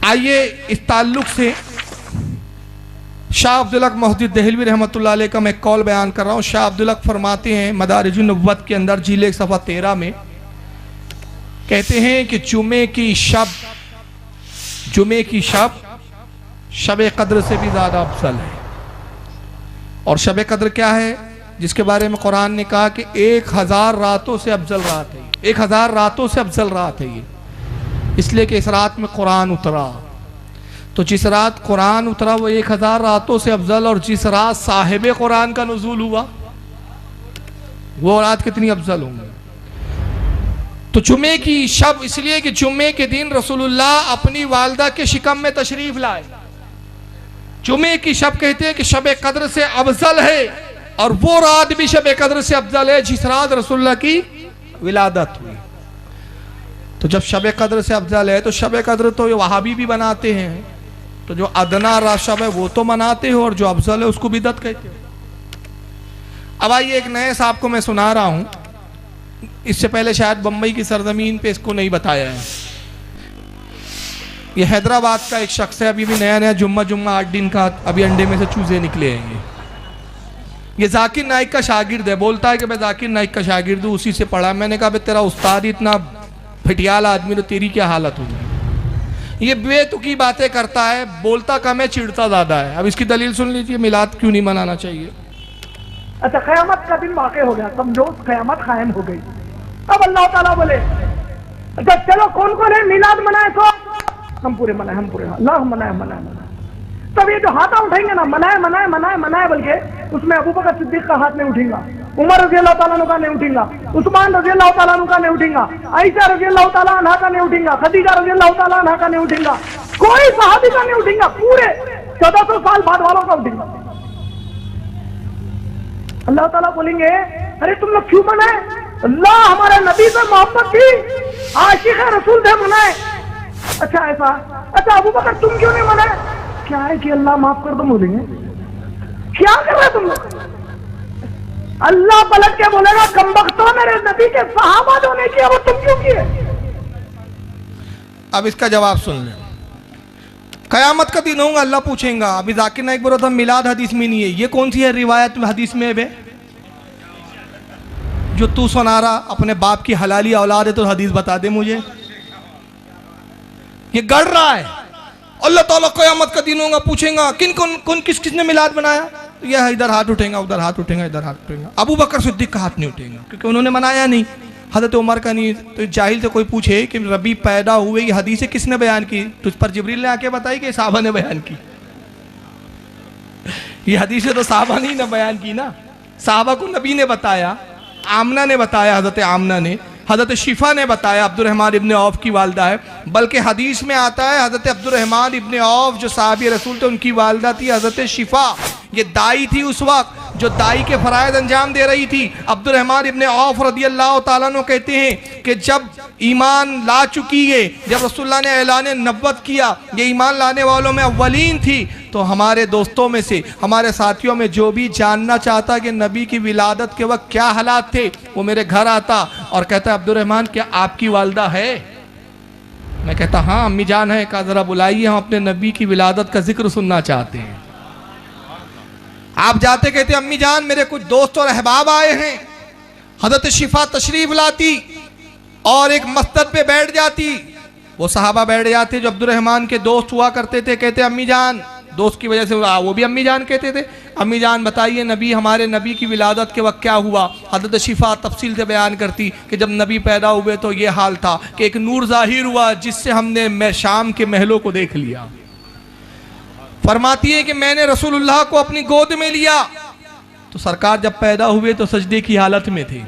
آئیے اس تعلق سے شاہ عبدالحق محدث دہلوی رحمۃ اللہ علیہ کا میں قول بیان کر رہا ہوں۔ شاہ عبدالحق فرماتے ہیں مدارج النبوت کے اندر جیل 1 صفحہ 13 میں کہتے ہیں کہ جمعے کی شب شب قدر سے بھی زیادہ افضل ہے۔ اور شب قدر کیا ہے؟ جس کے بارے میں قرآن نے کہا کہ 1000 راتوں سے افضل رات ہے، 1000 راتوں سے افضل رات ہے یہ، اس لیے کہ اس رات میں قرآن اترا۔ تو جس رات قرآن اترا وہ 1000 راتوں سے افضل، اور جس رات صاحب قرآن کا نزول ہوا وہ رات کتنی افضل ہوں گی۔ تو جمعے کی شب اس لیے کہ جمعے کے دن رسول اللہ اپنی والدہ کے شکم میں تشریف لائے۔ جمعے کی شب کہتے ہیں کہ شب قدر سے افضل ہے، اور وہ رات بھی شب قدر سے افضل ہے جس رات رسول اللہ کی ولادت ہوئی۔ تو جب شب قدر سے افضل ہے تو شب قدر تو یہ وہابی بھی مناتے ہیں، تو جو ادنا رات شب ہے وہ تو مناتے ہو، اور جو افضل ہے اس کو بدعت کہتے ہیں۔ اب آئیے ایک نئے صاحب کو میں سنا رہا ہوں، اس سے پہلے شاید بمبئی کی سرزمین پہ اس کو نہیں بتایا ہے۔ یہ حیدرآباد کا ایک شخص ہے، ابھی بھی نیا جمعہ 8 دن کا، ابھی انڈے میں سے چوزے نکلے ہیں۔ یہ ذاکر نائک کا شاگرد ہے، بولتا ہے کہ میں ذاکر نائک کا شاگرد ہوں، اسی سے پڑھا۔ میں نے کہا بھئی تیرا استاد اتنا پھٹیال آدمی تو تیری کیا حالت ہوگی؟ یہ بے تکی باتیں کرتا ہے، بولتا کم ہے چڑھتا زیادہ ہے۔ اب اس کی دلیل سن لیجئے، میلاد کیوں نہیں منانا چاہیے۔ اچھا قیامت کا دن واقع ہو گیا، سمجھو قیامت قائم ہو گئی۔ اب اللہ تعالیٰ بولے اچھا چلو کون کون ہے میلاد منائے؟ تو ہم پورے منائے، اللہ منائے۔ تب یہ جو ہاتھا اٹھائیں گے نا، منائے بلکہ اس میں ابوبکر صدیق کا ہاتھ نہیں اٹھیں گا، عمر رضی اللہ تعالیٰ عنہ کا نہیں اٹھیں گا، عثمان رضی اللہ تعالیٰ عنہ کا نہیں اٹھیں گا، عائشہ رضی اللہ تعالیٰ عنہ کا نہیں اٹھیں گا، خدیجہ رضی اللہ تعالیٰ عنہ کا نہیں اٹھیں گا، کوئی صحابی کا نہیں اٹھیں گا، پورے 1400 سال بعد والوں کا اٹھیں گا۔ اللہ تعالیٰ بولیں گے ارے تم لوگ کیوں منائے؟ اللہ ہمارے نبی سے محبت تھی، عاشق رسول تھے، منائے۔ اچھا ایسا، اچھا ابوبکر تم کیوں نہیں منائے؟ کیا ہے کہ اللہ معاف کر دو، بولیں گے کیا کر رہے تم لوگ؟ اللہ پلٹ کے بولے گا کمبختوں، میرے نبی کے صحابہ جو نے کیا وہ تم کیوں کیے؟ اب اس کا جواب سن لیں۔ قیامت کا دن ہوگا، اللہ پوچھیں گا۔ ابھی ذاکر نائک بول رہا تھا میلاد حدیث میں نہیں ہے، یہ کون سی ہے روایت حدیث میں ہے جو تو سنا رہا؟ اپنے باپ کی حلالی اولاد ہے تو حدیث بتا دے مجھے۔ یہ گڑ رہا ہے۔ اللہ تعالیٰ قیامت کا دن ہوگا، پوچھیں گا کس نے میلاد بنایا؟ یہ ادھر ہاتھ اٹھیں گا، ادھر ہاتھ اٹھیں گا، ادھر ہاتھ اٹھیں گا۔ ابو بکر صدیق کا ہاتھ نہیں اٹھیں گا کیونکہ انہوں نے منایا نہیں، حضرت عمر کا نہیں۔ تو جاہل سے کوئی پوچھے کہ ربی پیدا ہوئے یہ حدیث کس نے بیان کی؟ تجھ پر جبریل نے آ کے بتائی کہ صحابہ نے بیان کی؟ یہ حدیث تو صحابہ نے بیان کی نا، صحابہ کو نبی نے بتایا، آمنہ نے بتایا، حضرت آمنہ نے، حضرت شفا نے بتایا، عبد الرحمن ابن عوف کی والدہ ہے۔ بلکہ حدیث میں آتا ہے حضرت عبد الرحمن ابن عوف جو صحابی رسول تھے ان کی والدہ تھی حضرت شفا، یہ دائی تھی اس وقت جو دائی کے فرائض انجام دے رہی تھی۔ عبد الرحمن ابن عوف رضی اللہ تعالیٰ عنہ کہتے ہیں کہ جب ایمان لا چکی ہے، جب رسول اللہ نے اعلان نبوت کیا، یہ ایمان لانے والوں میں اولین تھی، تو ہمارے دوستوں میں سے، ہمارے ساتھیوں میں جو بھی جاننا چاہتا کہ نبی کی ولادت کے وقت کیا حالات تھے، وہ میرے گھر آتا اور کہتا عبد الرحمن کیا آپ کی والدہ ہے؟ میں کہتا ہاں امی جان ہے۔ کہا ذرا بلائیے، ہم اپنے نبی کی ولادت کا ذکر سننا چاہتے ہیں۔ آپ جاتے کہتے امی جان میرے کچھ دوست اور احباب آئے ہیں۔ حضرت شفا تشریف لاتی اور ایک مسجد پہ بیٹھ جاتی، وہ صحابہ بیٹھ جاتے جو عبد الرحمن کے دوست ہوا کرتے تھے، کہتے امی جان، دوست کی وجہ سے وہ بھی امی جان کہتے تھے، امی جان بتائیے ہمارے نبی کی ولادت کے وقت کیا ہوا؟ حضرت شفا تفصیل سے بیان کرتی کہ جب نبی پیدا ہوئے تو یہ حال تھا کہ ایک نور ظاہر ہوا جس سے ہم نے شام کے محلوں کو دیکھ لیا۔ فرماتی ہے کہ میں نے رسول اللہ کو اپنی گود میں لیا تو سرکار جب پیدا ہوئے تو سجدے کی حالت میں تھے،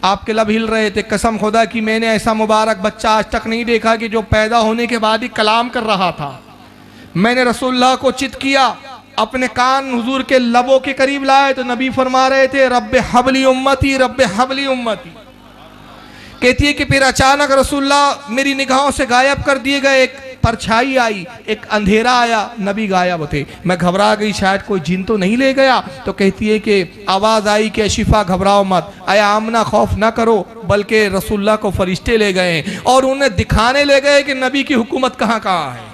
آپ کے لب ہل رہے تھے۔ قسم خدا کی میں نے ایسا مبارک بچہ آج تک نہیں دیکھا کہ جو پیدا ہونے کے بعد ہی کلام کر رہا تھا۔ میں نے رسول اللہ کو چت کیا، اپنے کان حضور کے لبوں کے قریب لائے تو نبی فرما رہے تھے رب حبلی امتی، رب حبلی امتی۔ کہتی ہے کہ پھر اچانک رسول اللہ میری نگاہوں سے غائب کر دیے گئے، ایک پرچھائی آئی، ایک اندھیرا آیا، نبی غائب تھے۔ میں گھبرا گئی شاید کوئی جن تو نہیں لے گیا، تو کہتی ہے کہ آواز آئی کہ شفا گھبراؤ مت، اے آمنہ خوف نہ کرو، بلکہ رسول اللہ کو فرشتے لے گئے اور انہیں دکھانے لے گئے کہ نبی کی حکومت کہاں کہاں ہے۔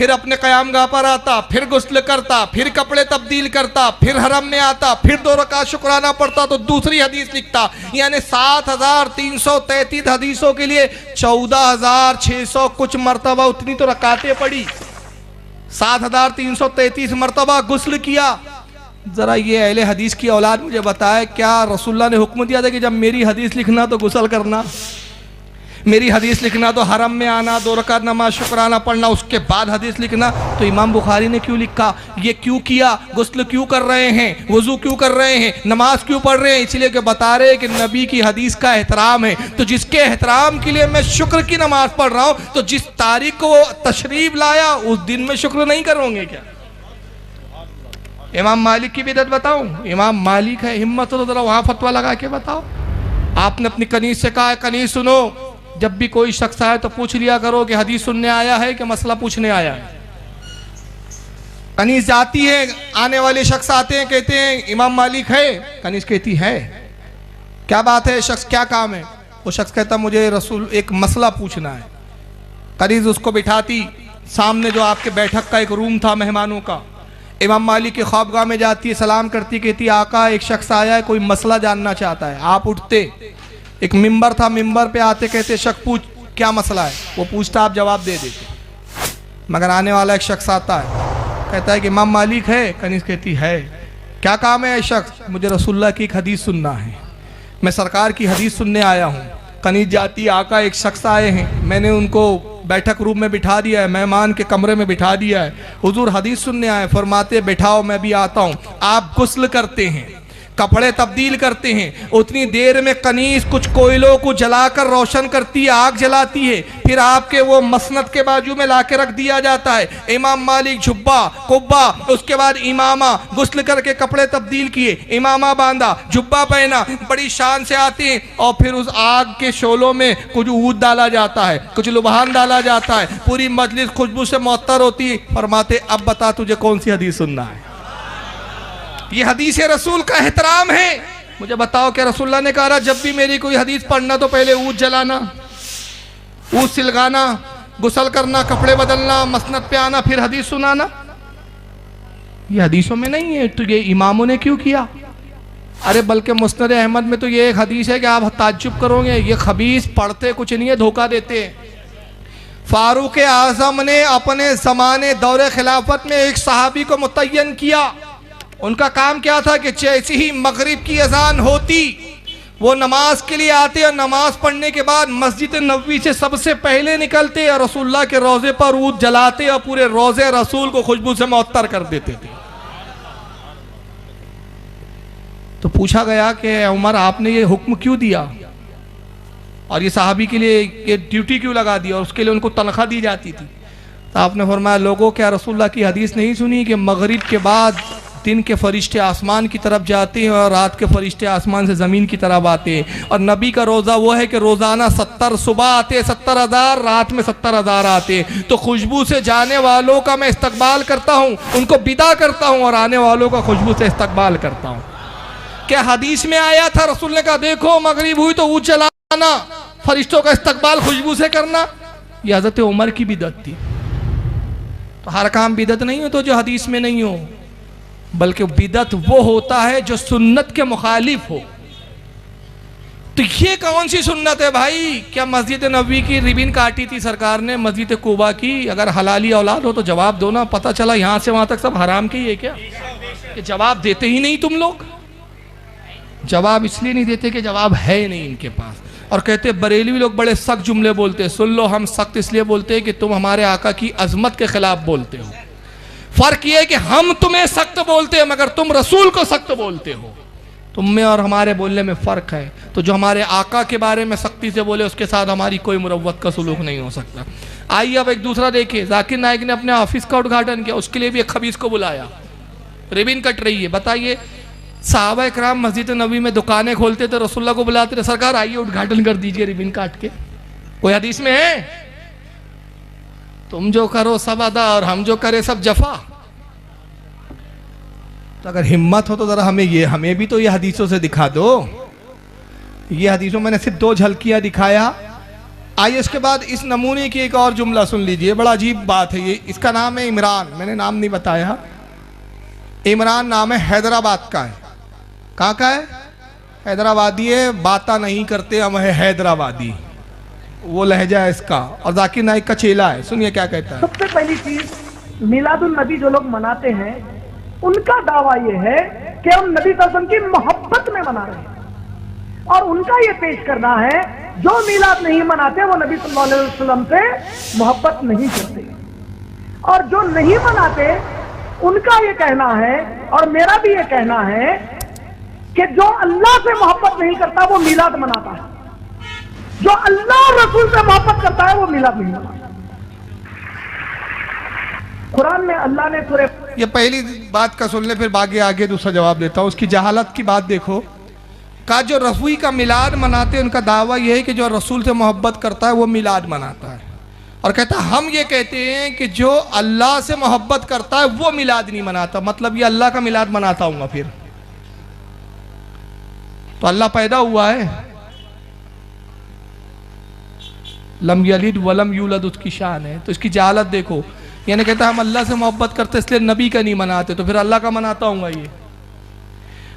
پھر اپنے قیام گاہ پر آتا، پھر غسل کرتا، پھر کپڑے تبدیل کرتا، پھر حرم میں آتا، پھر 2 رکعت شکرانہ پڑھتا تو دوسری حدیث لکھتا. یعنی 7333 حدیثوں کے لیے 14600 کچھ مرتبہ اتنی تو رکعتیں پڑھی، 7333 مرتبہ غسل کیا. ذرا یہ اہل حدیث کی اولاد مجھے بتائے، کیا رسول اللہ نے حکم دیا تھا کہ جب میری حدیث لکھنا تو غسل کرنا، میری حدیث لکھنا تو حرم میں آنا، 2 رکعت نماز شکرانہ پڑھنا، اس کے بعد حدیث لکھنا؟ تو امام بخاری نے کیوں لکھا؟ یہ کیوں کیا؟ غسل کیوں کر رہے ہیں؟ وضو کیوں کر رہے ہیں؟ نماز کیوں پڑھ رہے ہیں؟ اس لیے کہ بتا رہے ہیں کہ نبی کی حدیث کا احترام ہے. تو جس کے احترام کے لیے میں شکر کی نماز پڑھ رہا ہوں، تو جس تاریخ کو وہ تشریف لایا اس دن میں شکر نہیں کروں گے کیا؟ امام مالک کی بدعت بتاؤں؟ امام مالک ہے، ہمت ہو تو ذرا وہاں فتویٰ لگا کے بتاؤ. آپ نے اپنی کنیز سے کہا ہے کنیز سنو، جب بھی کوئی شخص آئے تو پوچھ لیا کرو کہ حدیث سننے آیا ہے کہ مسئلہ پوچھنے آیا ہے. کنیز جاتی ہے، آنے والے شخص آتے ہیں، کہتے ہیں امام مالک ہے، کنیز کہتی ہے کیا بات ہے شخص، کیا کام ہے؟ وہ شخص کہتا مجھے رسول ایک مسئلہ پوچھنا ہے. کنیز اس کو بٹھاتی، سامنے جو آپ کے بیٹھک کا ایک روم تھا مہمانوں کا، امام مالک کی خوابگاہ میں جاتی ہے، سلام کرتی، کہتی آقا ایک شخص آیا ہے، کوئی مسئلہ جاننا چاہتا ہے. آپ اٹھتے، ایک ممبر تھا، ممبر پہ آتے، کہتے شخص پوچھ کیا مسئلہ ہے؟ وہ پوچھتا، آپ جواب دے دیتے. مگر آنے والا ایک شخص آتا ہے، کہتا ہے کہ امام مالک ہے، کنیز کہتی ہے کیا کام ہے شخص؟ مجھے رسول اللہ کی ایک حدیث سننا ہے، میں سرکار کی حدیث سننے آیا ہوں. کنیز جاتی، آقا ایک شخص آئے ہیں، میں نے ان کو بیٹھک روم میں بٹھا دیا ہے، مہمان کے کمرے میں بٹھا دیا ہے، حضور حدیث سننے آئے، فرماتے بٹھاؤ میں بھی آتا ہوں. آپ غسل کرتے ہیں، کپڑے تبدیل کرتے ہیں، اتنی دیر میں کنیز کچھ کوئلوں کو جلا کر روشن کرتی ہے، آگ جلاتی ہے، پھر آپ کے وہ مسند کے بازو میں لا کے رکھ دیا جاتا ہے. امام مالک جھبا قبا، اس کے بعد امامہ، غسل کر کے کپڑے تبدیل کیے، امامہ باندھا، جھبا پہنا، بڑی شان سے آتے ہیں، اور پھر اس آگ کے شعلوں میں کچھ عود ڈالا جاتا ہے، کچھ لبھان ڈالا جاتا ہے، پوری مجلس خوشبو سے معطر ہوتی ہے. فرماتے اب بتا تجھے کون سی حدیث سننا ہے؟ یہ حدیث رسول کا احترام ہے. مجھے بتاؤ کہ رسول اللہ نے کہا جب بھی میری کوئی حدیث پڑھنا تو پہلے عود جلانا، عود سلگانا، غسل کرنا، کپڑے بدلنا، مسند پہ آنا، پھر حدیث سنانا؟ یہ حدیثوں میں نہیں ہے. تو یہ اماموں نے کیوں کیا؟ ارے بلکہ مسند احمد میں تو یہ ایک حدیث ہے کہ آپ تعجب کرو گے، یہ خبیث پڑھتے کچھ نہیں ہے، دھوکہ دیتے ہیں. فاروق اعظم نے اپنے زمانے دور خلافت میں ایک صحابی کو متعین کیا. ان کا کام کیا تھا کہ جیسے ہی مغرب کی اذان ہوتی وہ نماز کے لیے آتے، اور نماز پڑھنے کے بعد مسجد نبوی سے سب سے پہلے نکلتے اور رسول اللہ کے روضے پر عود جلاتے اور پورے روضے رسول کو خوشبو سے معطر کر دیتے تھے. تو پوچھا گیا کہ عمر آپ نے یہ حکم کیوں دیا اور یہ صحابی کے لیے یہ ڈیوٹی کیوں لگا دی اور اس کے لیے ان کو تنخواہ دی جاتی تھی؟ تو آپ نے فرمایا لوگوں کیا رسول اللہ کی حدیث نہیں سنی کہ مغرب کے بعد دن کے فرشتے آسمان کی طرف جاتے ہیں اور رات کے فرشتے آسمان سے زمین کی طرف آتے ہیں، اور نبی کا روزہ وہ ہے کہ روزانہ 70 صبح آتے، 70,000 رات میں 70,000 آتے. تو خوشبو سے جانے والوں کا میں استقبال کرتا ہوں، ان کو بدا کرتا ہوں، اور آنے والوں کا خوشبو سے استقبال کرتا ہوں. کیا حدیث میں آیا تھا رسول نے کہا دیکھو مغرب ہوئی تو عود جلانا، فرشتوں کا استقبال خوشبو سے کرنا؟ یہ حضرت عمر کی بدعت تھی. تو ہر کام بدعت نہیں ہو تو جو حدیث میں نہیں ہو، بلکہ بدعت وہ ہوتا ہے جو سنت کے مخالف ہو. تو یہ کون سی سنت ہے بھائی؟ کیا مسجد نبوی کی ریبن کاٹی تھی سرکار نے؟ مسجد قباء کی؟ اگر حلالی اولاد ہو تو جواب دو نا. پتہ چلا یہاں سے وہاں تک سب حرام کے ہی ہے کیا؟ کہ جواب دیتے ہی نہیں تم لوگ. جواب اس لیے نہیں دیتے کہ جواب ہے نہیں ان کے پاس. اور کہتے بریلوی لوگ بڑے سخت جملے بولتے. سن لو، ہم سخت اس لیے بولتے ہیں کہ تم ہمارے آقا کی عظمت کے خلاف بولتے ہو. فرق یہ ہے کہ ہم تمہیں سخت بولتے ہیں مگر تم رسول کو سخت بولتے ہو. تم میں اور ہمارے بولنے میں فرق ہے. تو جو ہمارے آقا کے بارے میں سختی سے بولے اس کے ساتھ ہماری کوئی مروت کا سلوک نہیں ہو سکتا. آئیے اب ایک دوسرا دیکھیں. ذاکر نائک نے اپنے آفس کا اُدگھاٹن کیا، اس کے لیے بھی ایک خبیث کو بلایا. ریبن کٹ رہی ہے. بتائیے صحابہ اکرام مسجد نبوی میں دکانیں کھولتے تھے، رسول اللہ کو بلاتے تھے سرکار آئیے اُدگھاٹن کر دیجئے ریبن کاٹ کے. کوئی حدیث میں ہے؟ تم جو کرو سب ادا اور ہم جو کرے سب جفا. تو اگر ہمت ہو تو ذرا ہمیں بھی تو یہ حدیثوں سے دکھا دو. یہ حدیثوں میں نے صرف 2 جھلکیاں دکھایا. آئیے اس کے بعد اس نمونے کی ایک اور جملہ سن لیجئے، بڑا عجیب بات ہے یہ. اس کا نام ہے عمران، میں نے نام نہیں بتایا. عمران نام ہے، حیدرآباد کا ہے. کہاں کا ہے؟ حیدرآبادی ہے. باتا نہیں کرتے ہم، ہے حیدرآبادی، وہ لہجہ ہے اس کا، اور ذاکر نائک کا چیلا ہے. سنیے کیا کہتا ہے. سب سے پہلی چیز، میلاد النبی جو لوگ مناتے ہیں ان کا دعویٰ یہ ہے کہ ہم نبی صلی اللہ علیہ وسلم کی محبت میں منا رہے ہیں، اور ان کا یہ پیش کرنا ہے جو میلاد نہیں مناتے وہ نبی صلی اللہ علیہ وسلم سے محبت نہیں کرتے، اور جو نہیں مناتے ان کا یہ کہنا ہے اور میرا بھی یہ کہنا ہے کہ جو اللہ سے محبت نہیں کرتا وہ میلاد مناتا ہے، جو اللہ اور رسول سے محبت کرتا ہے وہ میلاد نہیں مناتا. قرآن میں اللہ نے سورہ، یہ پہلی بات کا سن لے، پھر آگے دوسرا جواب دیتا ہوں. اس کی جہالت کی بات دیکھو. کہا جو رسول کا میلاد مناتے ہیں ان کا دعویٰ یہ ہے کہ جو رسول سے محبت کرتا ہے وہ میلاد مناتا ہے، اور کہتا ہے ہم یہ کہتے ہیں کہ جو اللہ سے محبت کرتا ہے وہ میلاد نہیں مناتا. مطلب یہ اللہ کا میلاد مناتا ہوں گا. پھر تو اللہ پیدا ہوا ہے، لم یلد ولم یولد اس کی شان ہے. تو اس کی جہالت دیکھو. یعنی کہتا ہے ہم اللہ سے محبت کرتے اس لیے نبی کا نہیں مناتے، تو پھر اللہ کا مناتا ہوں گا. یہ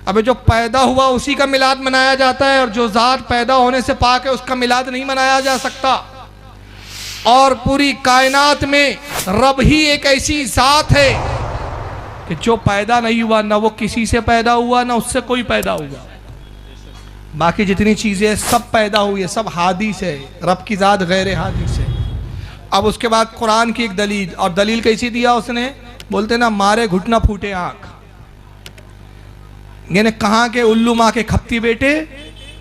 ابھی جو پیدا ہوا اسی کا میلاد منایا جاتا ہے، اور جو ذات پیدا ہونے سے پاک ہے اس کا میلاد نہیں منایا جا سکتا. اور پوری کائنات میں رب ہی ایک ایسی ذات ہے کہ جو پیدا نہیں ہوا، نہ وہ کسی سے پیدا ہوا نہ اس سے کوئی پیدا ہوا. باقی جتنی چیزیں سب پیدا ہوئی ہے، سب حادث ہے. رب کی ذات غیر حادث ہے. اب اس کے بعد قرآن کی ایک دلیل، اور دلیل کیسی دیا اس نے؟ بولتے نا مارے گھٹنا پھوٹے آنکھ. یعنی کہاں کے الو ماں کے کھپتی بیٹے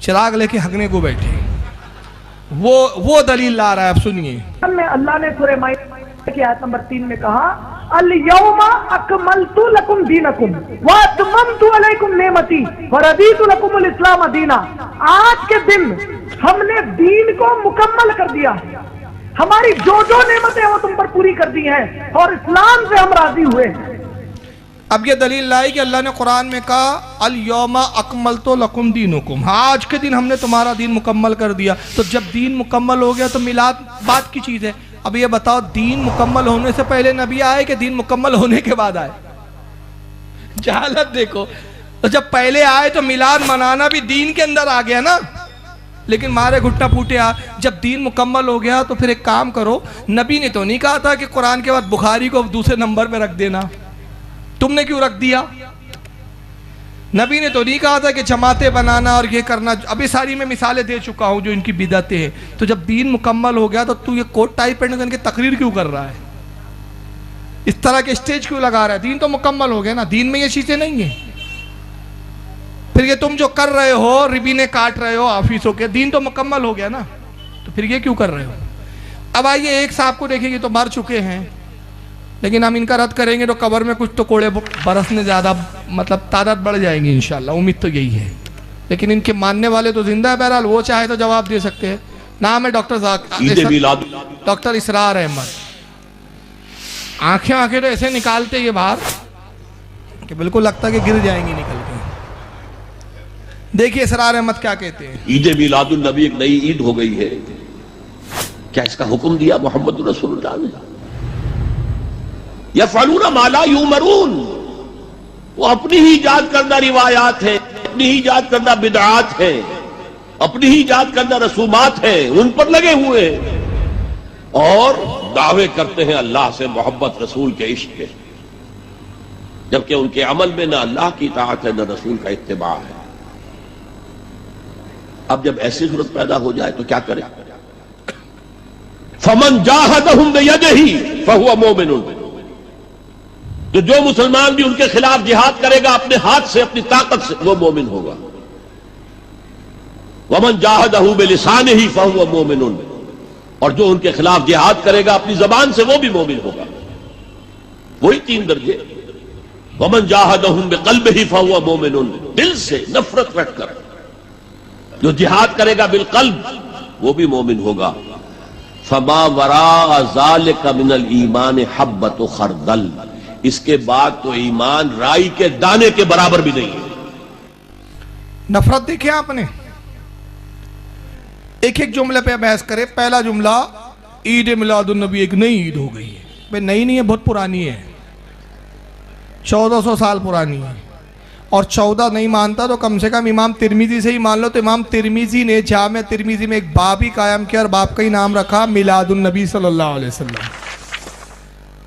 چراغ لے کے ہگنے کو بیٹھے، وہ دلیل لا رہا ہے. اب سنیے. میں اللہ نے سورہ مائدہ کی آیت نمبر 3 میں کہا الیوم اکملت لکم دینکم واتممت علیکم نعمتی ورضیت لکم الاسلام دینا. آج کے دن ہم نے دین کو مکمل کر دیا، ہماری جو نعمتیں وہ تم پر پوری کر دی ہیں، اور اسلام سے ہم راضی ہوئے ہیں. اب یہ دلیل لائی کہ اللہ نے قرآن میں کہا الیوم اکملت لکم دینکم، آج کے دن ہم نے تمہارا دین مکمل کر دیا. تو جب دین مکمل ہو گیا تو میلاد بات کی چیز ہے. اب یہ بتاؤ دین مکمل ہونے سے پہلے نبی آئے کہ دین مکمل ہونے کے بعد آئے؟ جہالت دیکھو. تو جب پہلے آئے تو میلاد منانا بھی دین کے اندر آ گیا نا. لیکن مارے گھٹنا پھوٹے جب دین مکمل ہو گیا تو پھر ایک کام کرو. نبی نے تو نہیں کہا تھا کہ قرآن کے بعد بخاری کو دوسرے نمبر پہ رکھ دینا، تم نے کیوں رکھ دیا؟ نبی نے تو نہیں کہا تھا کہ جماعتیں بنانا اور یہ کرنا. ابھی ساری میں مثالیں دے چکا ہوں جو ان کی بدعتیں ہیں. تو جب دین مکمل ہو گیا تو یہ کوٹ ٹائی پہن کے تقریر کیوں کر رہا ہے؟ اس طرح کے اسٹیج کیوں لگا رہا ہے؟ دین تو مکمل ہو گیا نا، دین میں یہ چیزیں نہیں ہیں. پھر یہ تم جو کر رہے ہو، ربینیں کاٹ رہے ہو آفیسوں کے، دین تو مکمل ہو گیا نا، تو پھر یہ کیوں کر رہے ہو؟ اب آئیے ایک صاحب کو دیکھیں، یہ تو مر چکے ہیں، لیکن ہم ان کا رد کریں گے تو قبر میں کچھ تو کوڑے برسنے زیادہ مطلب تعداد بڑھ جائیں گی انشاءاللہ. امید تو یہی ہے. لیکن ان کے ماننے والے تو زندہ ہے. بہرحال وہ چاہے تو جواب دے سکتے ہیں. نام ہے ڈاکٹر اسرار احمد. آنکھیں تو ایسے نکالتے یہ باہر کہ بالکل لگتا ہے کہ گر جائیں گی نکل کے. دیکھیے اسرار احمد کیا کہتے ہیں. عید میلاد النبی ایک نئی عید ہو گئی ہے. کیا اس کا حکم دیا محمد رسول اللہ نے؟ یفعلون ما لا یؤمرون. وہ اپنی ہی ایجاد کردہ روایات ہیں، اپنی ہی ایجاد کردہ بدعات ہیں، اپنی ہی ایجاد کردہ رسومات ہیں، ان پر لگے ہوئے ہیں اور دعوے کرتے ہیں اللہ سے محبت، رسول کے عشق کے، جبکہ ان کے عمل میں نہ اللہ کی اطاعت ہے نہ رسول کا اتباع ہے. اب جب ایسی صورت پیدا ہو جائے تو کیا کرے؟ فمن جاہدہم بیدہ فہو مومن. تو جو مسلمان بھی ان کے خلاف جہاد کرے گا اپنے ہاتھ سے، اپنی طاقت سے، وہ مومن ہوگا. ومن جاہدہ بلسانہ فہو مومن. اور جو ان کے خلاف جہاد کرے گا اپنی زبان سے، وہ بھی مومن ہوگا. وہی 3 درجے. ومن جاہدہم بقلبہ فہو مومن. دل سے نفرت رکھ کر جو جہاد کرے گا بالقلب وہ بھی مومن ہوگا. فما وراء ذلک من الایمان حبۃ خردل. اس کے بعد تو ایمان رائی کے دانے کے برابر بھی نہیں ہے. نفرت دیکھیں آپ نے. ایک ایک جملے پہ بحث کرے. پہلا جملہ عید میلاد النبی ایک نئی عید ہو گئی ہے. بھائی نئی نہیں ہے، بہت پرانی ہے، 1400 سال پرانی ہے. اور 14 نہیں مانتا تو کم سے کم امام ترمذی سے ہی مان لو. تو امام ترمذی نے جامع ترمذی میں ایک باب ہی قائم کیا اور باب کا ہی نام رکھا میلاد النبی صلی اللہ علیہ وسلم.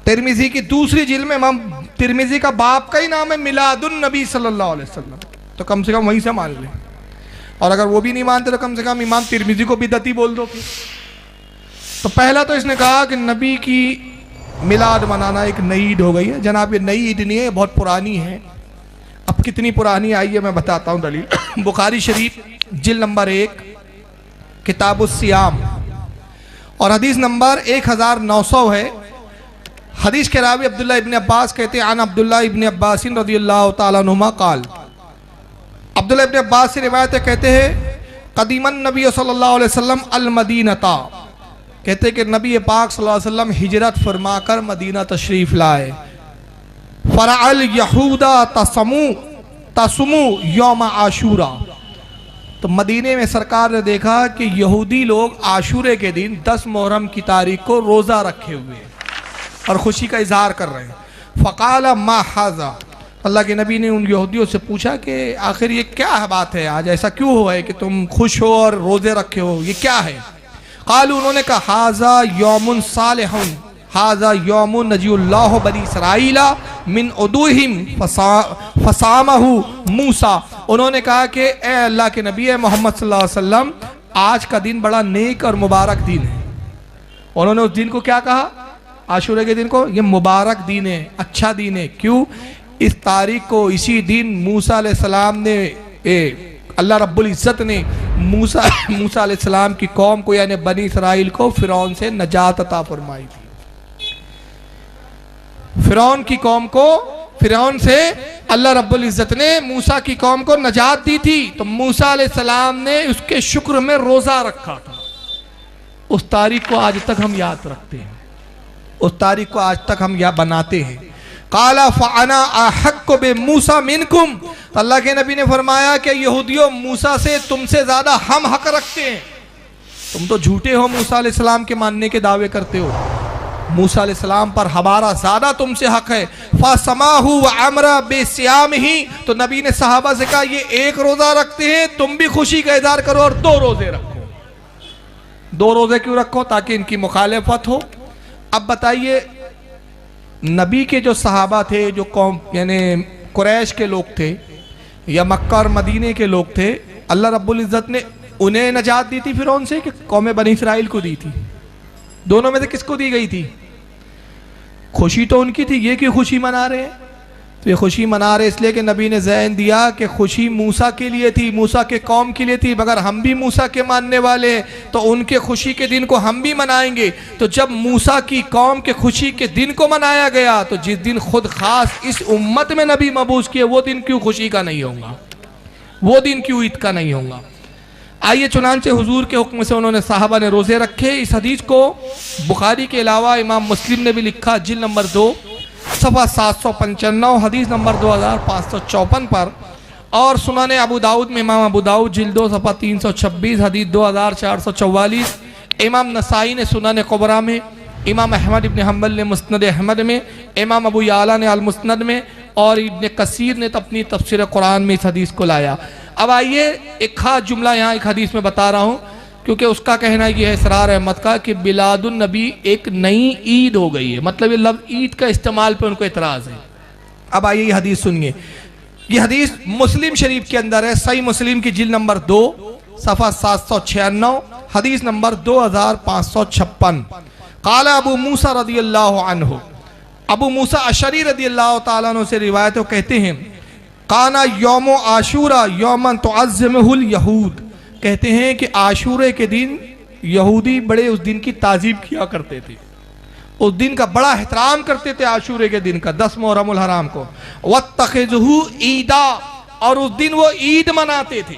ترمذی کی دوسری جلد میں امام ترمذی کا باب کا ہی نام ہے میلاد النبی صلی اللہ علیہ وسلم. تو کم سے کم وہیں سے مان لیں. اور اگر وہ بھی نہیں مانتے تو کم سے کم امام ترمذی کو بدعتی بول دو. تو پہلا تو اس نے کہا کہ نبی کی میلاد منانا ایک نئی عید ہو گئی ہے. جناب یہ نئی عید نہیں ہے، بہت پرانی ہے. اب کتنی پرانی آئی ہے میں بتاتا ہوں دلیل. بخاری شریف جلد نمبر 1 کتاب الصیام اور حدیث نمبر 1900 ہے. حدیث کے راوی عبداللہ ابن عباس کہتے ہیں عن عبداللہ ابن عباس رضی اللہ تعالیٰ عنہما قال. عبداللہ ابن عباس سے روایت ہے، کہتے ہیں قدیم النبی صلی اللہ علیہ وسلم المدینہ، کہتے ہیں کہ نبی پاک صلی اللہ علیہ وسلم ہجرت فرما کر مدینہ تشریف لائے. فرع الیہود تصمو یوم عاشورہ، تو مدینے میں سرکار نے دیکھا کہ یہودی لوگ عاشورے کے دن 10 محرم کی تاریخ کو روزہ رکھے ہوئے اور خوشی کا اظہار کر رہے ہیں. فقال ما ھذا، اللہ کے نبی نے ان یہودیوں سے پوچھا کہ آخر یہ کیا بات ہے، آج ایسا کیوں ہوا ہے کہ تم خوش ہو اور روزے رکھے ہو، یہ کیا ہے؟ قالوا، انہوں نے کہا ھذا یوم صالح، ھذا یوم نجی اللہ بنی اسرائیل من عدوہم فصامہ موسیٰ. انہوں نے کہا کہ اے اللہ کے نبی محمد صلی اللہ علیہ وسلم، آج کا دن بڑا نیک اور مبارک دن ہے. انہوں نے اس دن کو کیا کہا؟ عاشورے کے دن کو یہ مبارک دن ہے، اچھا دن ہے. کیوں؟ اس تاریخ کو، اسی دن موسیٰ علیہ السلام نے اللہ رب العزت نے موسیٰ علیہ السلام کی قوم کو یعنی بنی اسرائیل کو فرعون سے نجات عطا فرمائی تھی. فرعون کی قوم کو، فرعون سے اللہ رب العزت نے موسیٰ کی قوم کو نجات دی تھی. تو موسیٰ علیہ السلام نے اس کے شکر میں روزہ رکھا تھا. اس تاریخ کو آج تک ہم یاد رکھتے ہیں، اس تاریخ کو آج تک ہم یاد بناتے ہیں. قال فانا احق بموسیٰ منکم، اللہ کے نبی نے فرمایا کہ یہودیوں، موسیٰ سے تم سے زیادہ ہم حق رکھتے ہیں. تم تو جھوٹے ہو، موسیٰ علیہ السلام کے ماننے کے دعوے کرتے ہو. موسیٰ علیہ السلام پر ہمارا زیادہ تم سے حق ہے. فَسَمَاهُ وَعَمْرَ بِسِيَامِهِ، تو نبی نے صحابہ سے کہا یہ ایک روزہ رکھتے ہیں، تم بھی خوشی کا اظہار کرو اور 2 روزے رکھو. 2 روزے کیوں رکھو؟ تاکہ ان کی مخالفت ہو. اب بتائیے نبی کے جو صحابہ تھے، جو قوم یعنی قریش کے لوگ تھے یا مکہ اور مدینے کے لوگ تھے، اللہ رب العزت نے انہیں نجات دی تھی فرعون سے کہ قوم بنی اسرائیل کو دی تھی؟ دونوں میں سے کس کو دی گئی تھی؟ خوشی تو ان کی تھی. یہ کیوں خوشی منا رہے ہیں؟ تو یہ خوشی منا رہے اس لیے کہ نبی نے ذہن دیا کہ خوشی موسیٰ کے لیے تھی، موسیٰ کے قوم کے لیے تھی، مگر ہم بھی موسیٰ کے ماننے والے ہیں تو ان کے خوشی کے دن کو ہم بھی منائیں گے. تو جب موسیٰ کی قوم کے خوشی کے دن کو منایا گیا تو جس دن خود خاص اس امت میں نبی مبعوث کیے، وہ دن کیوں خوشی کا نہیں ہوگا؟ وہ دن کیوں عید کا نہیں ہوگا؟ آئیے چنانچہ حضور کے حکم سے انہوں نے صحابہ نے روزے رکھے. اس حدیث کو بخاری کے علاوہ امام مسلم نے بھی لکھا جلد نمبر 2 صفحہ 795 حدیث نمبر 2554 پر، اور سنن ابو داؤد میں امام ابو داؤد جلد 2 صفحہ 326 حدیث 2444. امام نسائی نے سنن کبریٰ میں، امام احمد ابن حنبل نے مسند احمد میں، امام ابو یعلا نے المسند میں، اور ابن کثیر نے اپنی تفسیر قرآن میں اس حدیث کو لایا. اب آئیے ایک خاص جملہ یہاں ایک حدیث میں بتا رہا ہوں، کیونکہ اس کا کہنا یہ ہے اسرار احمد کا کہ میلاد النبی ایک نئی عید ہو گئی ہے. مطلب یہ لفظ عید کا استعمال پہ ان کو اعتراض ہے. اب آئیے یہ حدیث سنیے. یہ حدیث مسلم شریف کے اندر ہے، صحیح مسلم کی جلد نمبر 2 صفحہ 796 حدیث نمبر 2556. قال ابو موسیٰ رضی اللہ عنہ، ابو موسیٰ اشعری رضی اللہ تعالیٰ عنہ سے روایت کہتے ہیں کانا یوم عاشورہ یومن تعظمہ الیہود، کہتے ہیں کہ عاشورے کے دن یہودی بڑے اس دن کی تعظیم کیا کرتے تھے، اس دن کا بڑا احترام کرتے تھے، عاشورے کے دن کا 10 محرم الحرام کو. وَاتَّخِذُهُ عِیدًا، اور اس دن وہ عید مناتے تھے.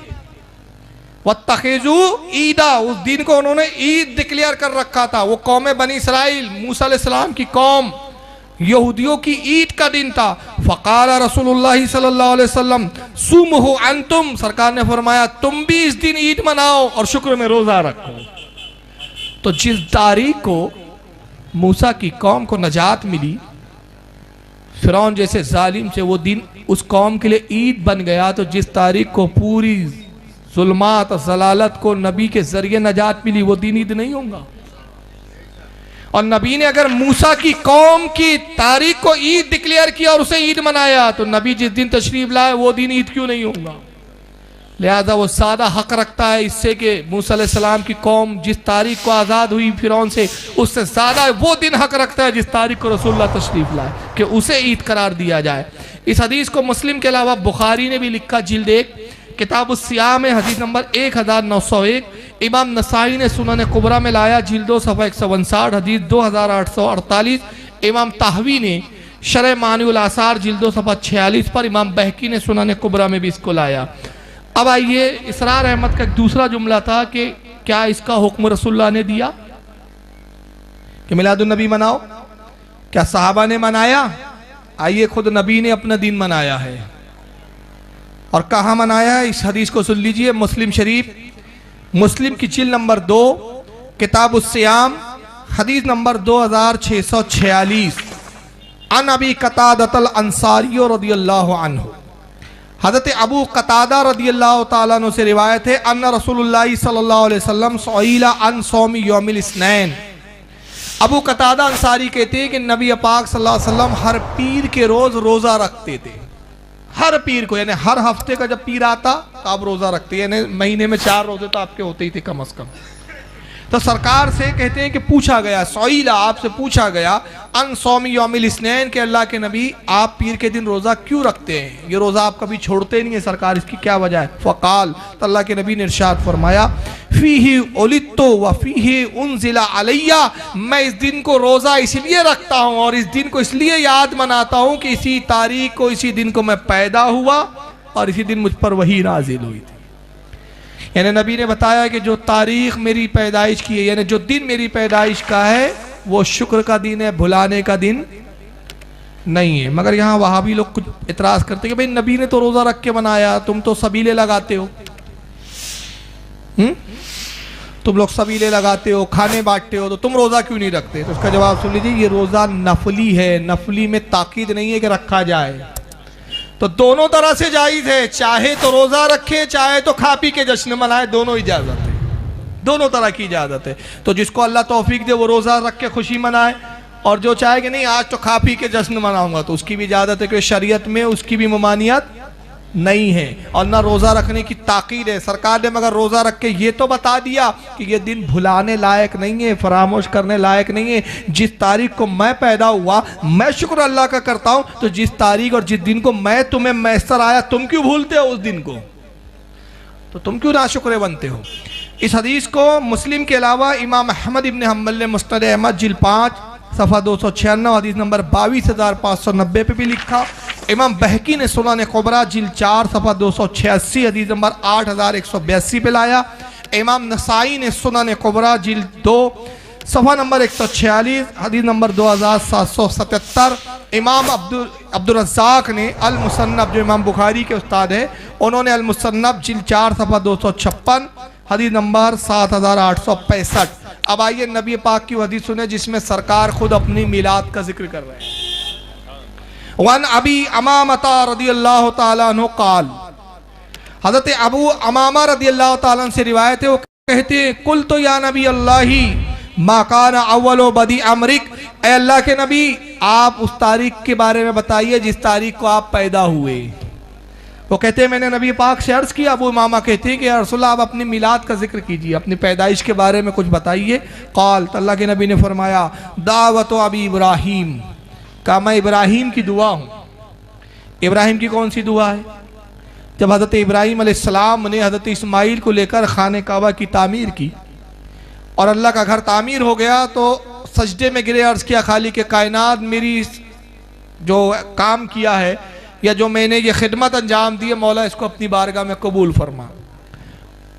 وَاتَّخِذُوهُ عِیدًا، اس دن کو انہوں نے عید ڈکلیئر کر رکھا تھا. وہ قوم بنی اسرائیل، موسیٰ علیہ السلام کی قوم، یہودیوں کی عید کا دن تھا. فقال رسول اللہ صلی اللہ علیہ وسلم صومہ انتم، سرکار نے فرمایا تم بھی اس دن عید مناؤ اور شکر میں روزہ رکھو۔ تو جس تاریخ کو موسیٰ کی قوم کو نجات ملی فرعون جیسے ظالم سے، وہ دن اس قوم کے لیے عید بن گیا، تو جس تاریخ کو پوری ظلمات اور ضلالت کو نبی کے ذریعے نجات ملی وہ دن عید نہیں ہوگا۔ اور نبی نے اگر موسیٰ کی قوم کی تاریخ کو عید ڈکلیئر کیا اور اسے عید منایا، تو نبی جس دن تشریف لائے وہ دن عید کیوں نہیں ہوگا؟ لہذا وہ زیادہ حق رکھتا ہے اس سے کہ موسیٰ علیہ السلام کی قوم جس تاریخ کو آزاد ہوئی فرعون سے، اس سے زیادہ وہ دن حق رکھتا ہے جس تاریخ کو رسول اللہ تشریف لائے کہ اسے عید قرار دیا جائے۔ اس حدیث کو مسلم کے علاوہ بخاری نے بھی لکھا، جلد 1 کتاب الصیام میں حدیث نمبر 1901، امام نسائی نے سنن کبریٰ میں لایا جلد 2 صفحہ 159 حدیث 2848، امام طحاوی نے شرح معانی الآثار جلد 2 صفحہ 46 پر، امام بہقی نے سنن کبریٰ میں بھی اس کو لایا۔ اب آئیے، اسرار احمد کا ایک دوسرا جملہ تھا کہ کیا اس کا حکم رسول اللہ نے دیا کہ میلاد النبی مناؤ؟ کیا صحابہ نے منایا؟ آئیے، خود نبی نے اپنا دن منایا ہے، اور کہاں منایا ہے اس حدیث کو سن لیجئے۔ مسلم شریف، مسلم کی جلد نمبر 2 کتاب الصیام حدیث نمبر 2646، عن ابی قتادۃ الانصاری رضی اللہ عنہ، حضرت ابو قتادہ رضی اللہ تعالیٰ عنہ سے روایت ہے، ان رسول اللہ صلی اللہ علیہ وسلم سئل عن صوم یوم الاثنین۔ ابو قتادہ انصاری کہتے ہیں کہ نبی پاک صلی اللہ علیہ وسلم ہر پیر کے روز روزہ رکھتے تھے، ہر پیر کو، یعنی ہر ہفتے کا جب پیر آتا تو آپ روزہ رکھتے، یعنی مہینے میں 4 روزے تو آپ کے ہوتے ہی تھے کم از کم۔ تو سرکار سے کہتے ہیں کہ پوچھا گیا، سئیلا، آپ سے پوچھا گیا، ان صوم یوم الاثنین، کہ اللہ کے نبی آپ پیر کے دن روزہ کیوں رکھتے ہیں؟ یہ روزہ آپ کبھی چھوڑتے نہیں ہیں سرکار، اس کی کیا وجہ ہے؟ فقال، تو اللہ کے نبی نے ارشاد فرمایا، فیہ ولدت و فیہ انزل علی، میں اس دن کو روزہ اس لیے رکھتا ہوں اور اس دن کو اس لیے یاد مناتا ہوں کہ اسی تاریخ کو، اسی دن کو میں پیدا ہوا اور اسی دن مجھ پر وحی نازل ہوئی تھی۔ یعنی نبی نے بتایا کہ جو تاریخ میری پیدائش کی ہے، یعنی جو دن میری پیدائش کا ہے، وہ شکر کا دن ہے، بھلانے کا دن نہیں ہے۔ مگر یہاں وہابی لوگ کچھ اعتراض کرتے ہیں کہ بھئی نبی نے تو روزہ رکھ کے منایا، تم تو سبیلے لگاتے ہو، تم لوگ سبیلے لگاتے ہو، کھانے بانٹتے ہو، تو تم روزہ کیوں نہیں رکھتے؟ تو اس کا جواب سن لیجیے، یہ روزہ نفلی ہے، نفلی میں تاکید نہیں ہے کہ رکھا جائے، تو دونوں طرح سے جائز ہے، چاہے تو روزہ رکھے، چاہے تو کھا پی کے جشن منائے، دونوں اجازت ہے، دونوں طرح کی اجازت ہے۔ تو جس کو اللہ توفیق دے وہ روزہ رکھ کے خوشی منائے، اور جو چاہے کہ نہیں آج تو کھا پی کے جشن مناؤں گا، تو اس کی بھی اجازت ہے، کہ شریعت میں اس کی بھی ممانعت نہیں ہے، اور نہ روزہ رکھنے کی تاکید ہے۔ سرکار نے مگر روزہ رکھ کے یہ تو بتا دیا کہ یہ دن بھلانے لائق نہیں ہے، فراموش کرنے لائق نہیں ہے، جس تاریخ کو میں پیدا ہوا میں شکر اللہ کا کرتا ہوں، تو جس تاریخ اور جس دن کو میں تمہیں میسر آیا تم کیوں بھولتے ہو اس دن کو، تو تم کیوں ناشکرے بنتے ہو؟ اس حدیث کو مسلم کے علاوہ امام احمد ابن حنبل نے مسند احمد جلد 5 صفحہ 296 حدیث نمبر 22590 پہ بھی لکھا، امام بہقی نے سنن کبریٰ جلد 4 صفحہ 286 حدیث نمبر 8182 پہ لایا، امام نسائی نے سنن کبریٰ جلد 2 صفحہ نمبر 146 حدیث نمبر 2777، امام عبد الرزاق نے المصنف، جو امام بخاری کے استاد ہیں، انہوں نے المصنف جلد 4 صفحہ 256 حدیث نمبر 7865۔ اب آئیے نبی پاک کی حدیث سنیں جس میں سرکار خود اپنی میلاد کا ذکر کر رہے ہیں۔ وَعَنْ أَبِي أُمَامَةَ رضی اللہ تعالیٰ عنہ قال، حضرت ابو امامہ رضی اللہ تعالیٰ عنہ سے روایت ہے، وہ کہتے ہیں قلت یا نبی اللہ ما کان اول بدی امرک، اے اللہ کے نبی آپ اس تاریخ کے بارے میں بتائیے جس تاریخ کو آپ پیدا ہوئے۔ وہ کہتے ہیں میں نے نبی پاک سے عرض کیا، ابو امامہ کہتے ہیں کہ یا رسول اللہ آپ اپنی میلاد کا ذکر کیجئے، اپنی پیدائش کے بارے میں کچھ بتائیے۔ قال، تو اللہ کے نبی نے فرمایا دعوت ابی ابراہیم، کہا میں ابراہیم کی دعا ہوں۔ ابراہیم کی کون سی دعا ہے؟ جب حضرت ابراہیم علیہ السلام نے حضرت اسماعیل کو لے کر خانہ کعبہ کی تعمیر کی اور اللہ کا گھر تعمیر ہو گیا تو سجدے میں گرے، عرض کیا خالق کائنات میری جو کام کیا ہے یا جو میں نے یہ خدمت انجام دی ہے، مولا اس کو اپنی بارگاہ میں قبول فرما۔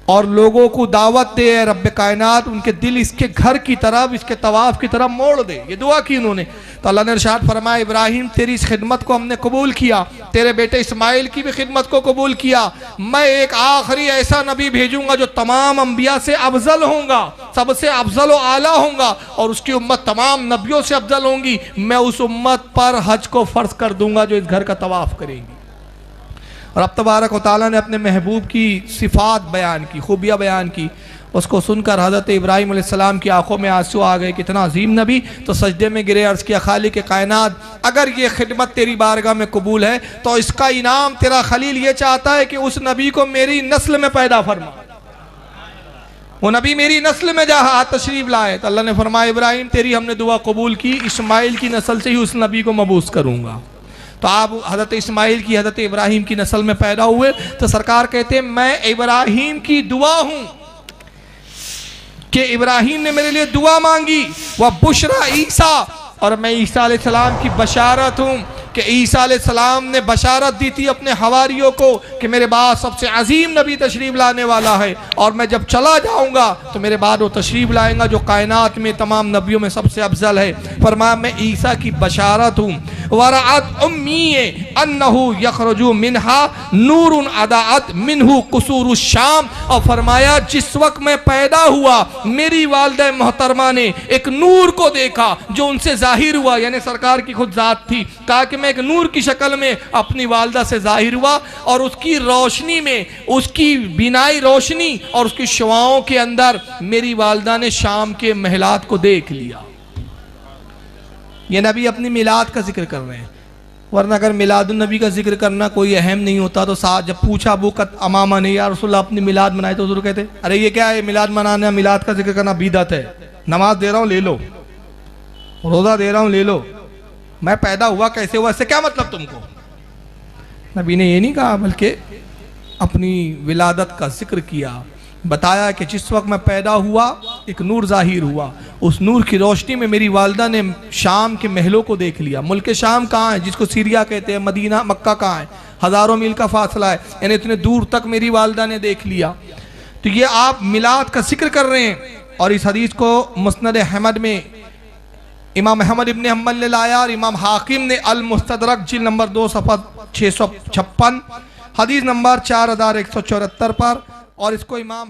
اور لوگوں کو دعوت دے اے رب کائنات، ان کے دل اس کے گھر کی طرف، اس کے طواف کی طرف موڑ دے. یہ دعا کی انہوں نے. تو اللہ نے ارشاد فرمایا ابراہیم تیری اس خدمت کو ہم نے قبول کیا، تیرے بیٹے اسماعیل کی بھی خدمت کو قبول کیا. میں ایک آخری ایسا نبی بھیجوں گا جو تمام انبیاء سے افضل ہوں گا، سب سے افضل و اعلیٰ ہوں گا، اور اس کی امت تمام نبیوں سے افضل ہوں گی. میں اس امت پر حج کو فرض کر دوں گا جو اس گھر کا طواف کرے گی. اور اب تبارک و تعالیٰ نے اپنے محبوب کی صفات بیان کی، خوبیاں بیان کی. اس کو سن کر حضرت ابراہیم علیہ السلام کی آنکھوں میں آنسو آ گئے. کتنا عظیم نبی. تو سجدے میں گرے، عرض کیا خالق کائنات اگر یہ خدمت تیری بارگاہ میں قبول ہے تو اس کا انعام تیرا خلیل یہ چاہتا ہے کہ اس نبی کو میری نسل میں پیدا فرما، وہ نبی میری نسل میں جہاں تشریف لائے. تو اللہ نے فرمایا ابراہیم تیری ہم نے دعا قبول کی، اسماعیل کی نسل سے ہی اس نبی کو مبعوث کروں گا. تو آپ حضرت اسماعیل کی حضرت ابراہیم کی نسل میں پیدا ہوئے. تو سرکار کہتے ہیں میں ابراہیم کی دعا ہوں کہ ابراہیم نے میرے لیے دعا مانگی. وَبُشْرَى عیسیٰ، اور میں عیسیٰ علیہ السلام کی بشارت ہوں کہ عیسیٰ علیہ السلام نے بشارت دی تھی اپنے حواریوں کو کہ میرے بعد سب سے عظیم نبی تشریف لانے والا ہے، اور میں جب چلا جاؤں گا تو میرے بعد وہ تشریف لائیں گا جو کائنات میں تمام نبیوں میں سب سے افضل ہے. فرمایا میں عیسیٰ کی بشارت ہوں. وَرَعَتْ أُمِّي أَنَّهُ يَخْرُجُ مِنْهَا نُورٌ أَضَاءَتْ مِنْهُ قُصُورُ الشَّامِ. اور فرمایا جس وقت میں پیدا ہوا میری والدہ محترمہ نے ایک نور کو دیکھا جو ان سے ظاہر ہوا، یعنی سرکار کی خود ذات تھی. کہا کہ میں ایک نور کی شکل میں اپنی والدہ سے ظاہر ہوا، اور اس کی روشنی میں، اس کی بینائی روشنی اور اس کی شعاؤں کے اندر میری والدہ نے شام کے محلات کو دیکھ لیا. یہ نبی اپنی میلاد کا ذکر کر رہے ہیں. ورنہ اگر میلاد النبی کا ذکر کرنا کوئی اہم نہیں ہوتا تو ساتھ جب پوچھا ابو امامہ نے یا رسول اللہ اپنی میلاد منائے تو حضور کہتے ارے یہ کیا ہے، میلاد منانا، میلاد کا ذکر کرنا بدعت ہے. نماز دے رہا ہوں لے لو، روزہ دے رہا ہوں لے لو، میں پیدا ہوا کیسے ہوا، اس سے کیا مطلب تم کو. نبی نے یہ نہیں کہا، بلکہ اپنی ولادت کا ذکر کیا. بتایا کہ جس وقت میں پیدا ہوا ایک نور ظاہر ہوا، اس نور کی روشنی میں میری والدہ نے شام کے محلوں کو دیکھ لیا. ملک شام کہاں ہے، جس کو سیریا کہتے ہیں، مدینہ مکہ کہاں ہے، ہزاروں میل کا فاصلہ ہے، یعنی اتنے دور تک میری والدہ نے دیکھ لیا. تو یہ آپ میلاد کا ذکر کر رہے ہیں. اور اس حدیث کو مسند احمد میں امام احمد ابن حنبل نے لایا، اور امام حاکم نے المستدرک جلد نمبر 2 صفحہ 656 حدیث نمبر 4174 پر، اور اس کو امام